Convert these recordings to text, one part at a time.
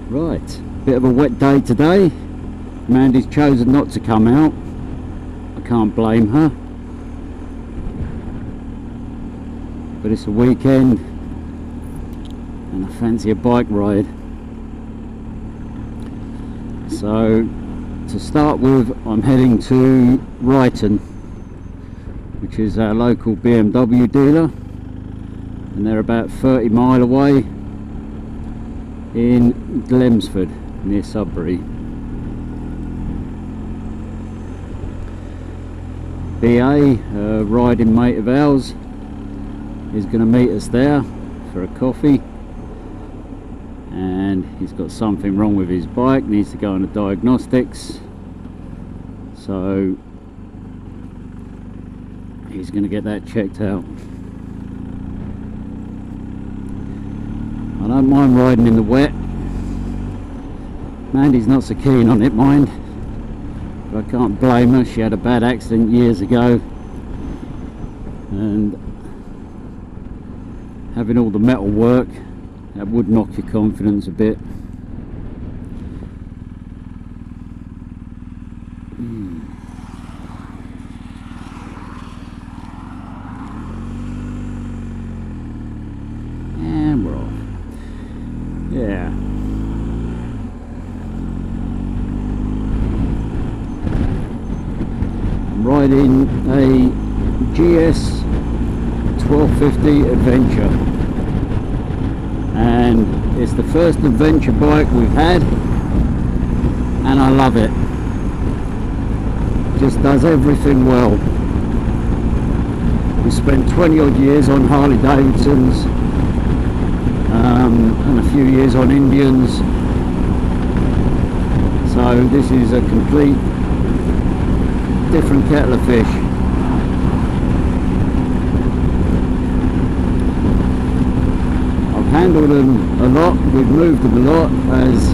Right, bit of a wet day today. Mandy's chosen not to come out. I can't blame her. But it's a weekend and I fancy a bike ride. So to start with, I'm heading to Ryton, which is our local BMW dealer, and they're about 30 mile away in Glemsford near Sudbury. BA, a riding mate of ours, is going to meet us there for a coffee, and he's got something wrong with his bike, needs to go on a diagnostics, so he's going to get that checked out. I don't mind riding in the wet. Mandy's not so keen on it, mind, but I can't blame her. She had a bad accident years ago, and having all the metal work, that would knock your confidence a bit. And we're off. Yeah. I'm riding a GS 1250 Adventure, and it's the first adventure bike we've had, and I love it. Just does everything well. We spent 20 odd years on Harley Davidsons, and a few years on Indians, so this is a complete different kettle of fish. Handled them a lot, we've moved them a lot, as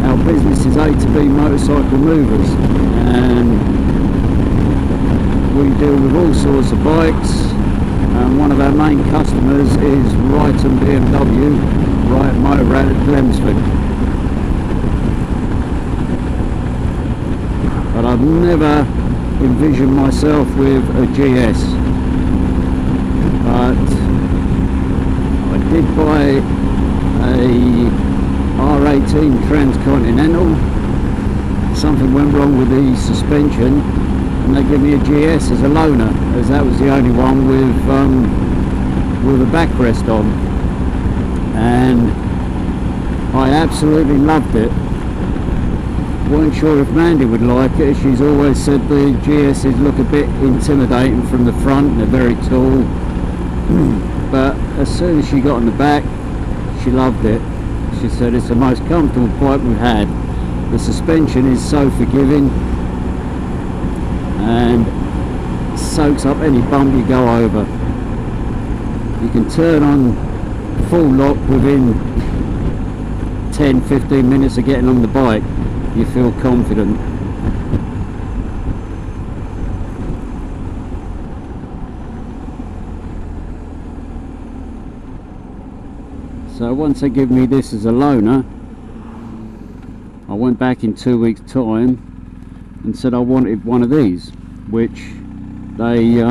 our business is A to B motorcycle movers, and we deal with all sorts of bikes, and one of our main customers is Ryton BMW, right Motorrad at Glemsford. But I've never envisioned myself with a GS, but I did buy a R18 Transcontinental. Something went wrong with the suspension, and they gave me a GS as a loaner, as that was the only one with a backrest on, and I absolutely loved it. Weren't sure if Mandy would like it. She's always said the GSs look a bit intimidating from the front, they're very tall. But as soon as she got on the back, she loved it. She said it's the most comfortable bike we've had. The suspension is so forgiving and soaks up any bump you go over. You can turn on full lock within 10-15 minutes of getting on the bike. You feel confident. So once they give me this as a loaner, I went back in 2 weeks' time and said I wanted one of these, which they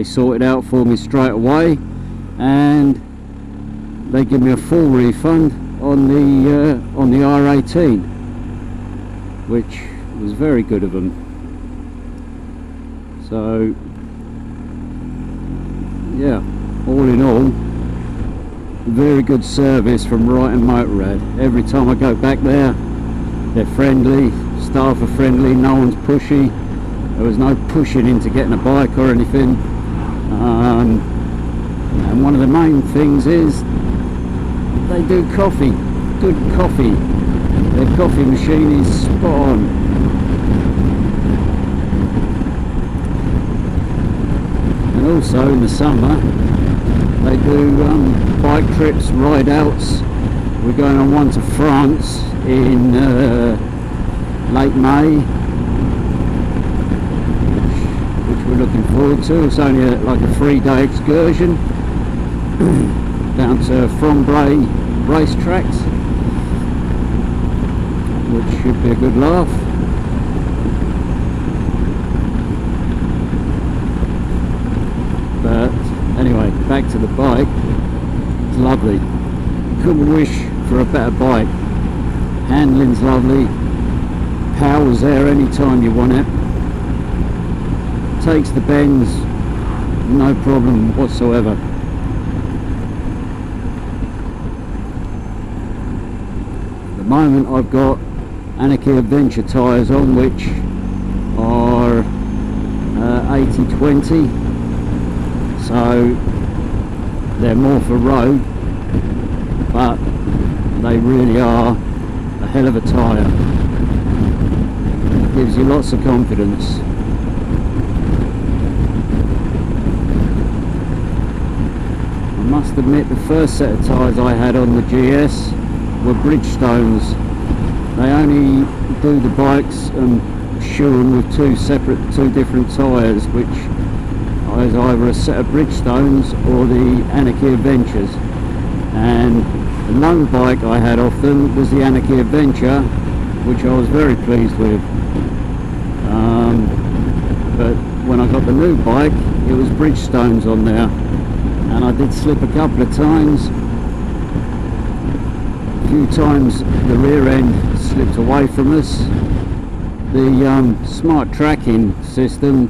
sorted out for me straight away, and they give me a full refund on the R18, which was very good of them. So yeah, all in all, very good service from Ryton Motorrad. Every time I go back there, they're friendly, staff are friendly, no one's pushy. There was no pushing into getting a bike or anything, and one of the main things is they do coffee, good coffee. Their coffee machine is spot on. And also in the summer they do bike trips, ride outs. We're going on one to France in late May, which we're looking forward to. It's only like a 3-day excursion. down to Fromblay racetracks, which should be a good laugh. But anyway, back to the bike. It's lovely. Couldn't wish for a better bike. Handling's lovely. Power's there anytime you want it. Takes the bends, no problem whatsoever. At the moment I've got Anarchy Adventure tyres on, which are 80/20, so they're more for road, but they really are a hell of a tyre. Gives you lots of confidence. I must admit, the first set of tyres I had on the GS were Bridgestones. They only do the bikes and shoe them with two different tyres, which is either a set of Bridgestones or the Anarchy Adventures. And the lone bike I had off them was the Anarchy Adventure, which I was very pleased with. But when I got the new bike, it was Bridgestones on there, and I did slip a couple of times. A few times the rear end slipped away from us. The smart tracking system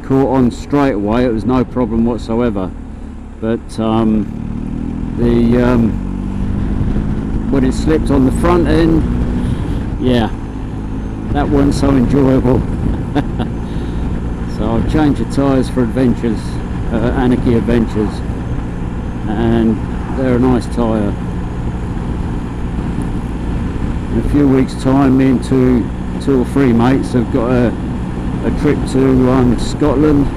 caught on straight away, it was no problem whatsoever. But when it slipped on the front end, yeah, that wasn't so enjoyable. So I've changed the tyres for Adventures, Anarchy Adventures, and they're a nice tyre. In a few weeks' time, me and two or three mates have got a trip to Scotland,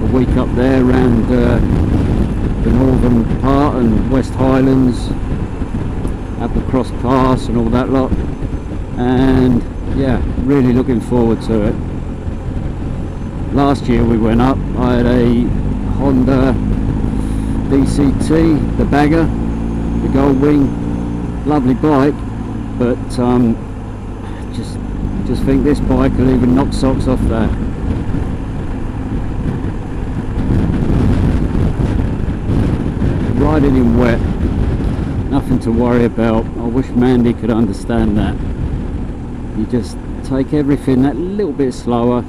a week up there around the northern part and West Highlands, Applecross Pass and all that lot, and yeah, really looking forward to it. Last year we went up, I had a Honda DCT, the bagger, the gold wing, lovely bike, but just think this bike will even knock socks off that. Riding in wet, nothing to worry about. I wish Mandy could understand that. You just take everything that little bit slower,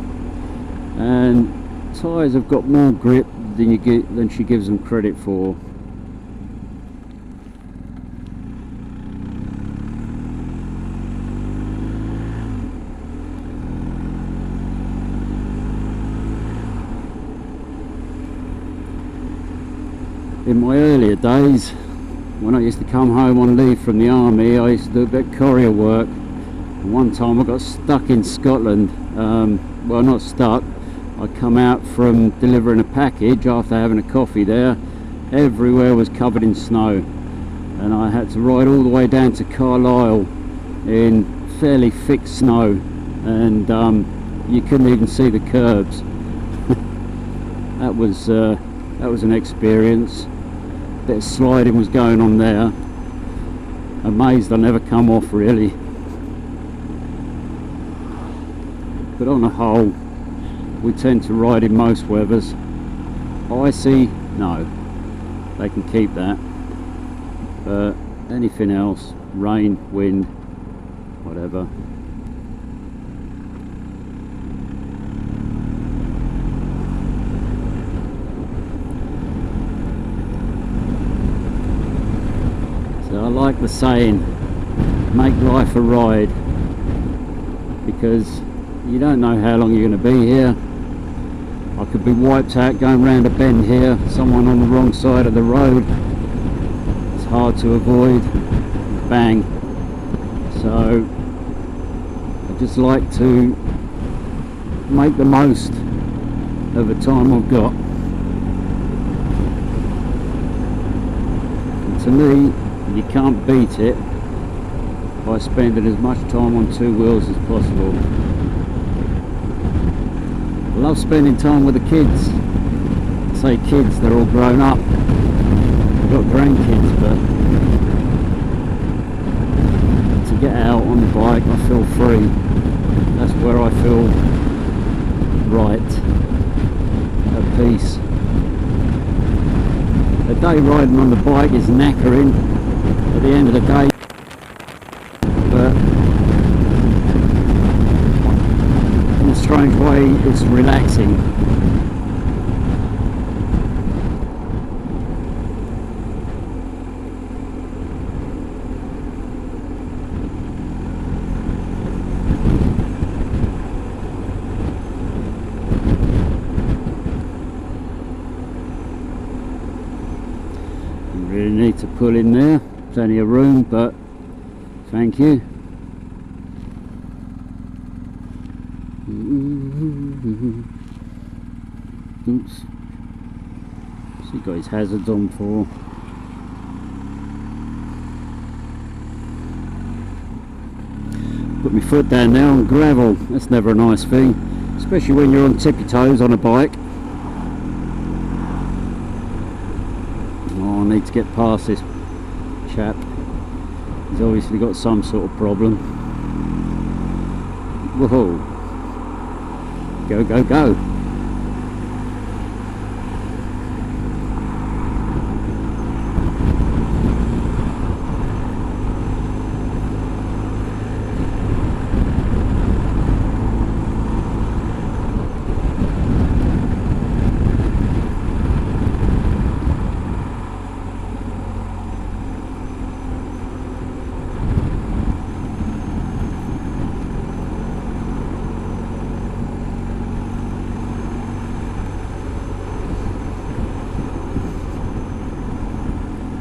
and tyres have got more grip than she gives them credit for. In my earlier days, when I used to come home on leave from the army, I used to do a bit of courier work. And one time I got stuck in Scotland. Well, not stuck. I come out from delivering a package after having a coffee there. Everywhere was covered in snow, and I had to ride all the way down to Carlisle in fairly thick snow, and you couldn't even see the curbs. That was an experience. A bit of sliding was going on there. Amazed I never come off, really. But on the whole, we tend to ride in most weathers. Icy, no, they can keep that. But anything else, rain, wind, whatever. So I like the saying, make life a ride, because you don't know how long you're going to be here. I could be wiped out going round a bend here, someone on the wrong side of the road, it's hard to avoid, bang. So I just like to make the most of the time I've got. And to me, you can't beat it by spending as much time on two wheels as possible. I love spending time with the kids. I say kids, they're all grown up. I've got grandkids, but to get out on the bike I feel free. That's where I feel right, at peace. A day riding on the bike is knackering at the end of the day, but in a strange way it's relaxing. Really need to pull in there, plenty of room, but thank you. Oops. So he got his hazards on for. Put my foot down now on gravel, that's never a nice thing, especially when you're on tippy toes on a bike. Oh, I need to get past this chap. He's obviously got some sort of problem. Whoa. Go, go, go.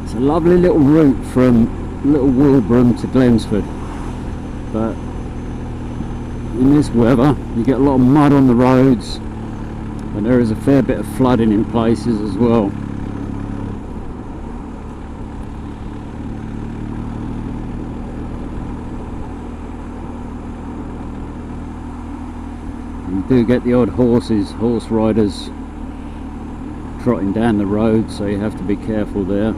A lovely little route from Little Wilbraham to Glensford, but in this weather you get a lot of mud on the roads, and there is a fair bit of flooding in places as well. You do get the odd horse riders trotting down the road, so you have to be careful there.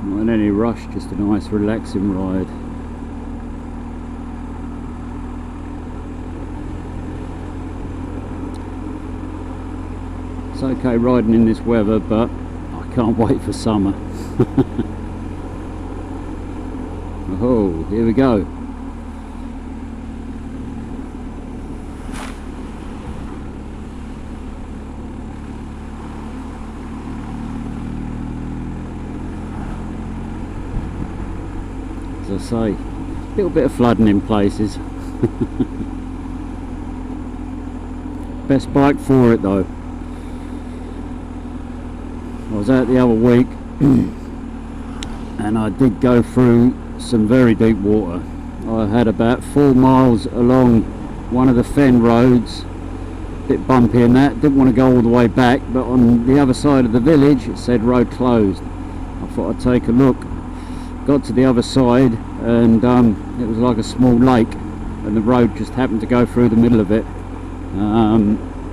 Not in any rush, just a nice relaxing ride. It's okay riding in this weather, but I can't wait for summer. Oh, here we go. As I say, a little bit of flooding in places. Best bike for it though. I was out the other week and I did go through some very deep water. I had about 4 miles along one of the fen roads, a bit bumpy and that, didn't want to go all the way back, but on the other side of the village it said road closed. I thought I'd take a look. Got to the other side and it was like a small lake, and the road just happened to go through the middle of it.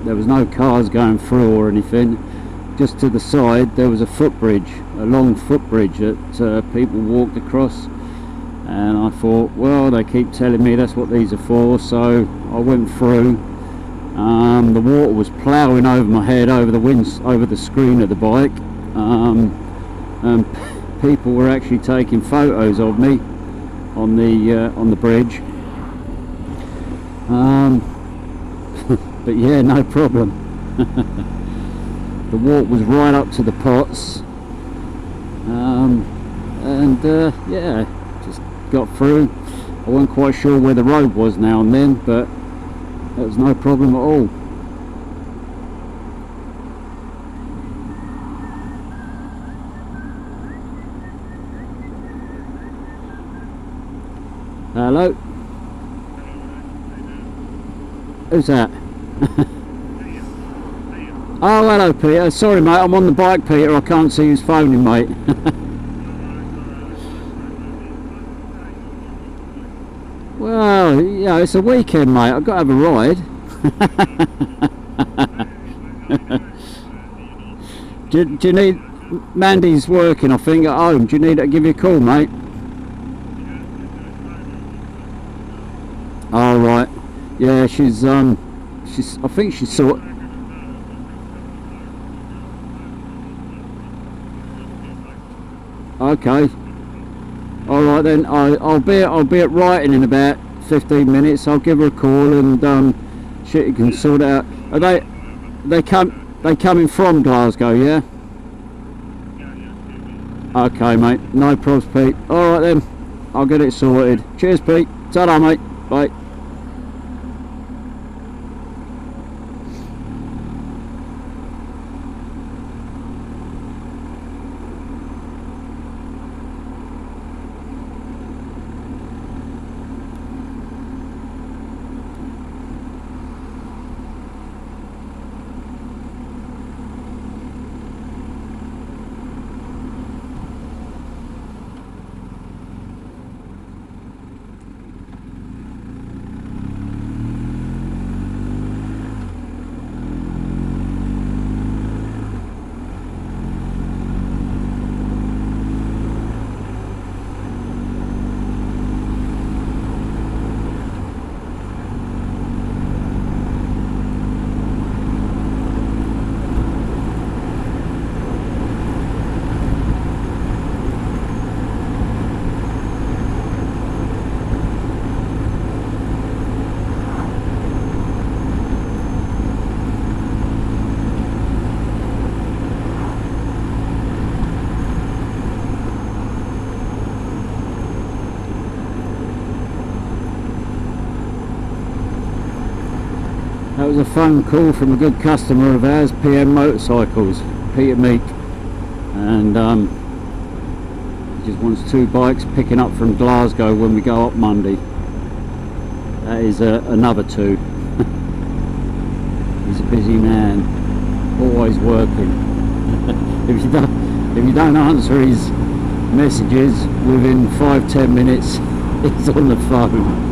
There was no cars going through or anything. Just to the side there was a footbridge, a long footbridge that people walked across, and I thought, well, they keep telling me that's what these are for, so I went through. The water was ploughing over my head, over the screen of the bike, and people were actually taking photos of me on the bridge. But yeah, no problem. The water was right up to the pots, and yeah, just got through. I wasn't quite sure where the road was now and then, but that was no problem at all. Hello? Who's that? Oh, hello Peter. Sorry mate, I'm on the bike Peter, I can't see who's phoning mate. Well, yeah, it's a weekend mate, I've got to have a ride. do you need... Mandy's working I think at home, do you need to give you a call mate? Oh right, yeah, she's I think she's sort... Okay. All right then. I'll be at writing in about 15 minutes. I'll give her a call and she can sort it out. Are they coming from Glasgow? Yeah. Okay, mate. No probs, Pete. All right then. I'll get it sorted. Cheers, Pete. Ta-da, mate. Bye. That was a phone call from a good customer of ours, PM Motorcycles, Peter Meek, and he just wants 2 bikes picking up from Glasgow when we go up Monday. That is another 2. He's a busy man, always working. if you don't answer his messages within 5-10 minutes, he's on the phone.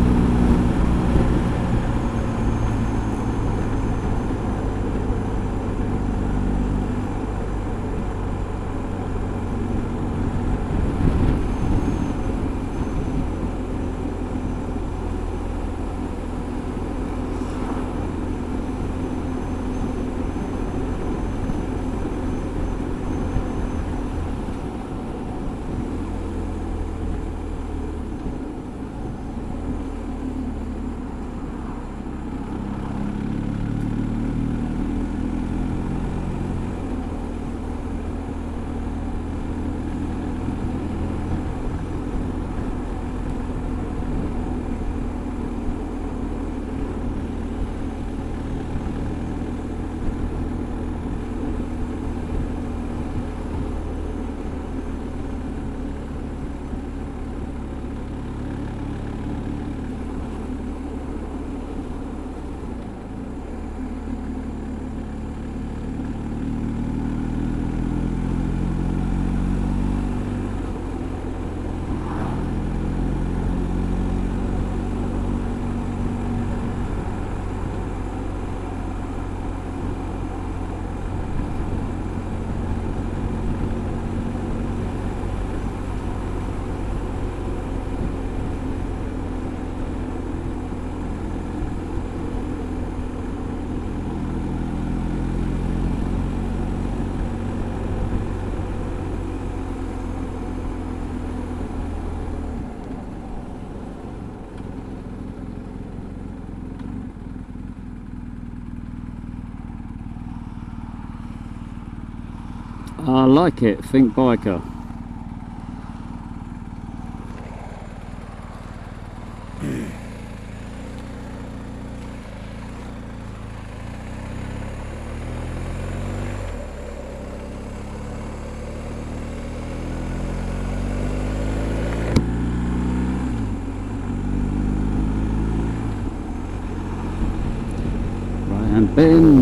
I like it, think biker.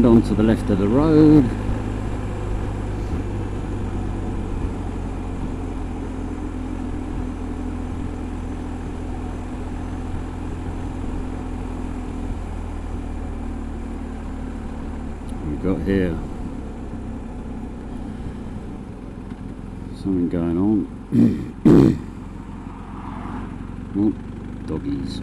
turned onto the left of the road. We've got here something going on. Oh, doggies.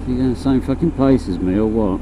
You going the same fucking place as me or what?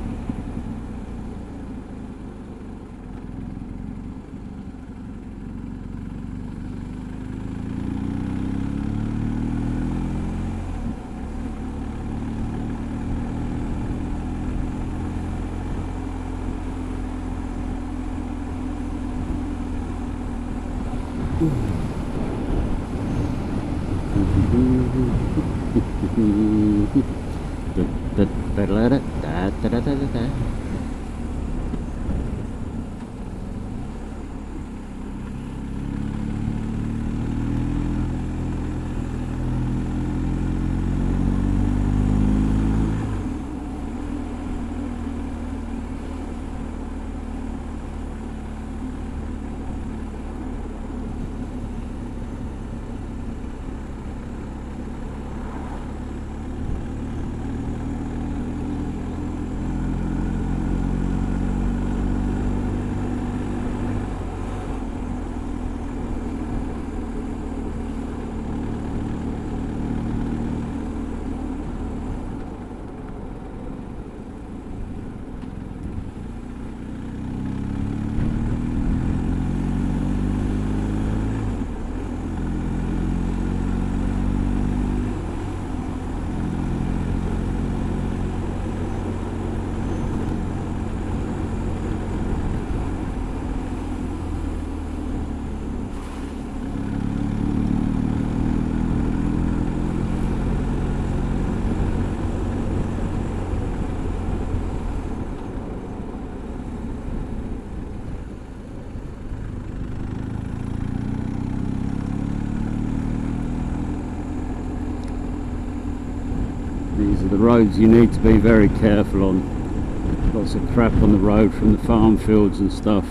These are the roads you need to be very careful on. Lots of crap on the road from the farm fields and stuff.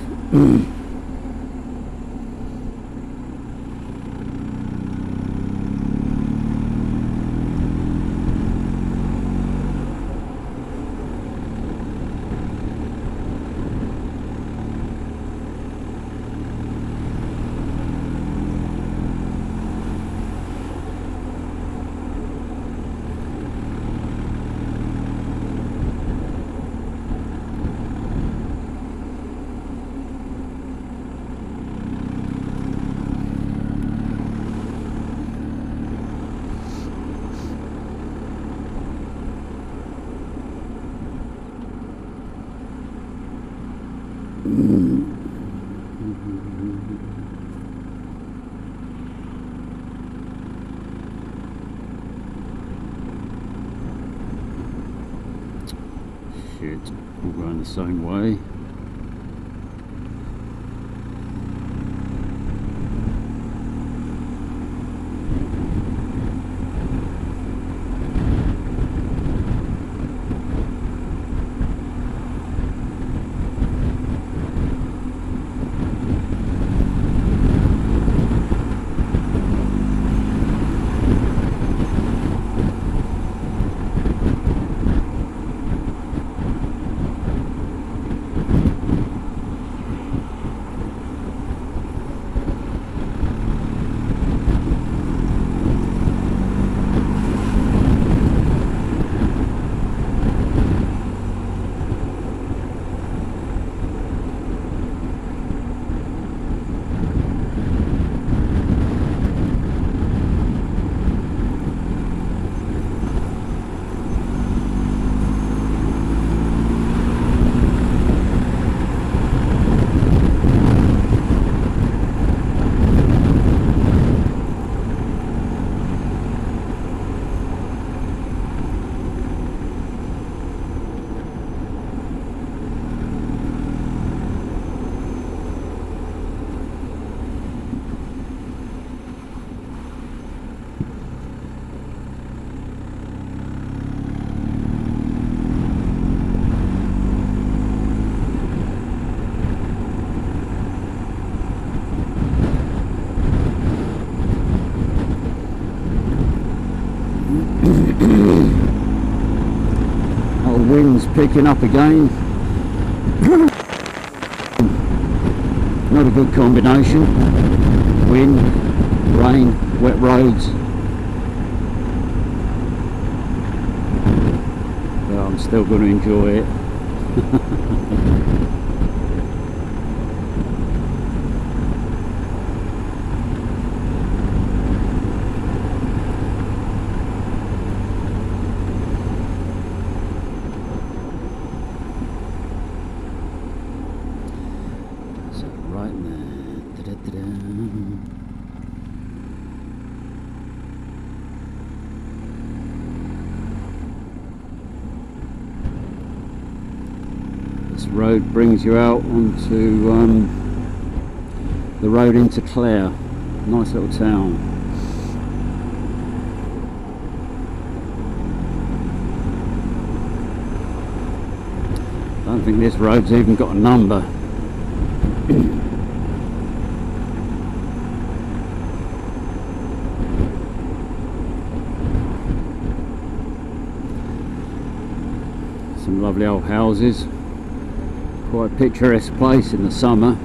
Shit, all going the same way. Oh, wind's picking up again. Not a good combination. Wind, rain, wet roads. But I'm still going to enjoy it. So right there. Da-da-da-da. This road brings you out onto the road into Clare. Nice little town. I don't think this road's even got a number. Some lovely old houses. Quite a picturesque place in the summer.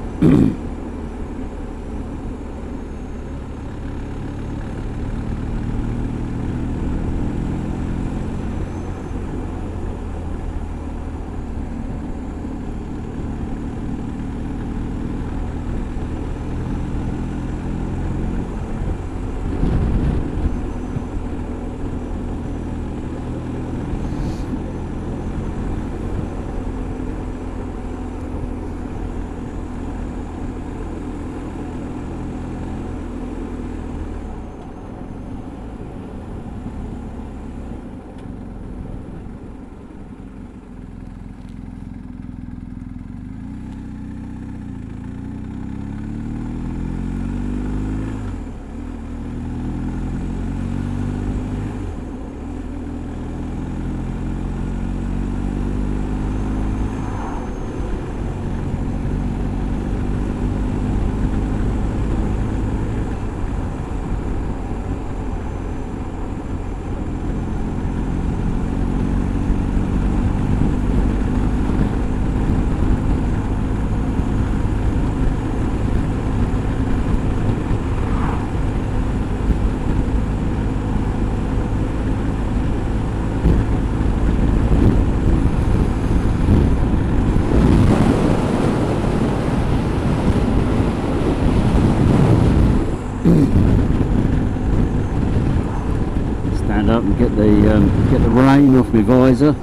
Stand up and get the rain off my visor.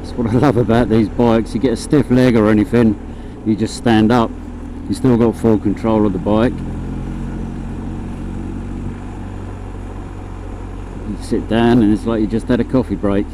That's what I love about these bikes. You get a stiff leg or anything, you just stand up. You still got full control of the bike. You sit down and it's like you just had a coffee break.